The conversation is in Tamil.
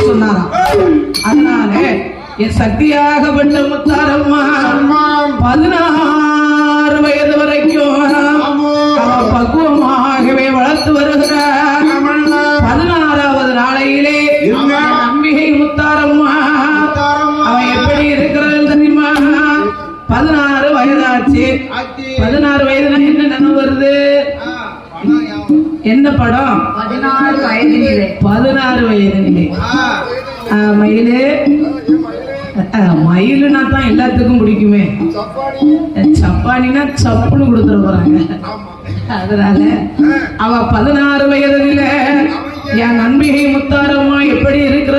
சொன்னாராம். அதனால என் சக்தியாகப்பட்ட முத்தாரம்மா 16 வயது வரைக்கும் அவ பக்குவமாகவே வளர்த்து வருகிறார். 16வது நாளையிலே அம்பிகை முத்தாரம்மா அவ எப்படி இருக்கிறது தெரியுமா? 16 வயதாச்சு. 16 வயதுல என்ன நினைவு வருது? என்ன படம்? 16 வயதிலே 16 வயதிலே மயிலு. மயிலுனா தான் எல்லாத்துக்கும் பிடிக்குமே. சப்பானினா சப்புன்னு கொடுத்துட போறாங்க. அதனால அவ 16 வயதில என் அன்பிகை முத்தாரம்மா எப்படி இருக்கிற